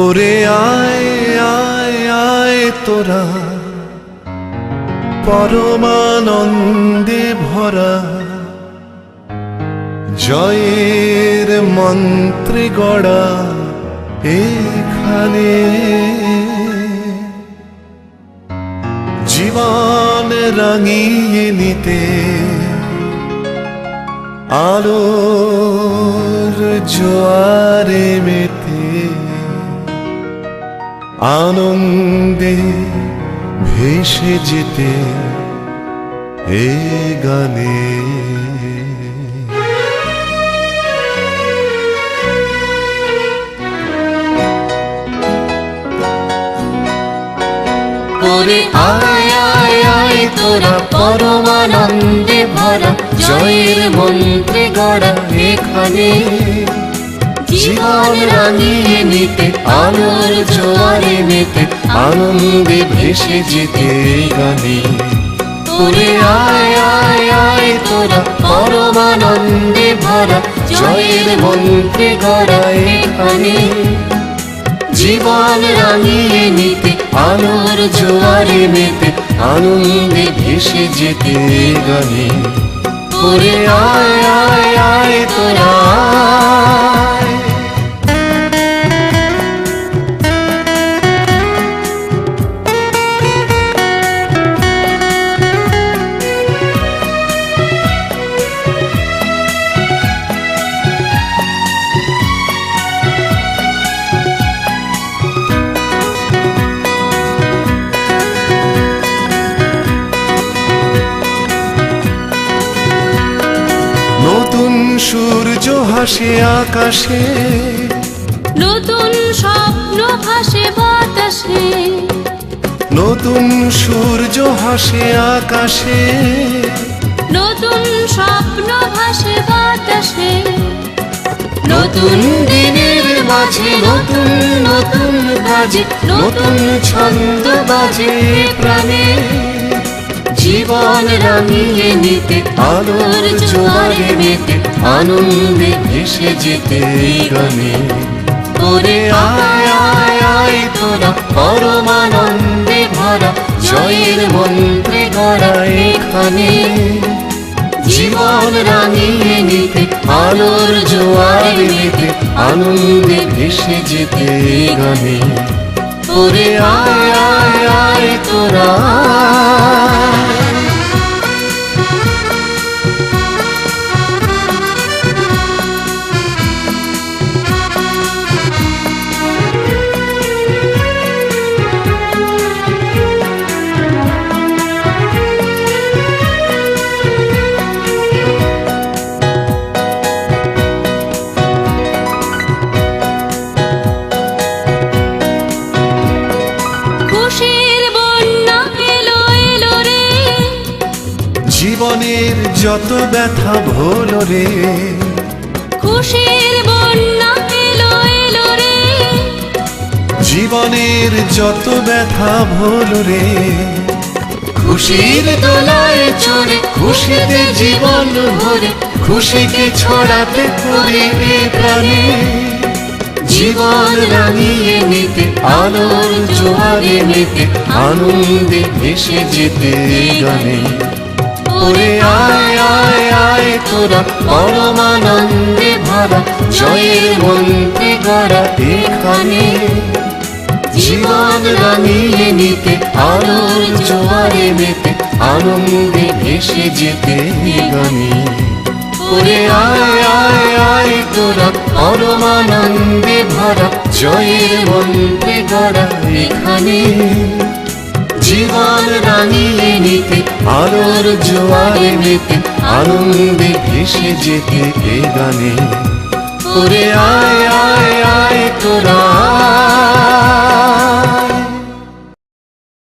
ওরে আয় আয় আয় তোরা পরমানন্দে ভরা, জয়ের মন্ত্রে গড়া এখানে। জীবন রাঙিয়ে নিতে আলোর জোয়ারে মেতে, আনন্দে ভেসে যেতে এ গানে। ওরে আয় আয় আয় তোরা পরমানন্দে ভরা, জয়ের মন্ত্রে গড়া এখানে। জীবন রাঙিয়ে নিতে আলোর জোয়ারে মেতে, আনন্দে ভেসে যেতে গানে। ওরে আয় আয় আয় তোরা পরমানন্দে ভরা, জয়ের মন্ত্রে গড়া এখানে। জীবন রাঙিয়ে নিতে আলোর জোয়ারে মেতে, আনন্দে ভেসে যেতে গানে। ওরে আয় আয় আয় তোরা আয়। নতুন সূর্য হাসে আকাশে, নতুন স্বপ্ন ভাসে বাতাসে। নতুন সূর্য হাসে আকাশে, নতুন স্বপ্ন ভাসে বাতাসে। নতুন দিনের মাঝে নতুন নতুন বাজে, নতুন ছন্দ বাজে প্রাণে। জীবন রাঙিয়ে নিতে আলোর জোয়ারে মেতে, আনন্দে ভেসে যেতে গানে। ওরে আয় আয় আয় তোরা পরমানন্দে ভরা, জয়ের মন্ত্রে গড়া এখানে। জীবন রাঙিয়ে নিতে আলোর জোয়ারে মেতে, আনন্দে ভেসে যেতে গানে। ওরে আয় আয় আয় তোরা জীবনের যত ব্যথা ভোলো রে, খুশির বন্যা এলো এলো রে। জীবনের যত ব্যথা ভোলো রে। খুশির দোলায় চড়ে খুশিতে জীবন ভরে, খুশিকে ছড়াতে করে প্রাণে। জীবন রাঙিয়ে নিতে আলোর জোয়ারে মেতে, আনন্দে ভেসে যেতে গানে। ওরে আয় আয় আয় তোরা পরমানন্দে ভরা, জয়ের মন্ত্রে গড়া এখানে। জীবন রাঙিয়ে নিতে আলোর জোয়ারে মেতে, আনন্দে ভেসে যেতে গানে। ওরে আয় আয় আয় তোরা পরমানন্দে ভরা, জয়ের মন্ত্রে গড়া এখানে। জীবন রাঙিয়ে নিতে আলোর জোয়ারে মেতে, আনন্দে ভেসে যেতে এ গানে। ওরে আয় আয় আয় তোরা।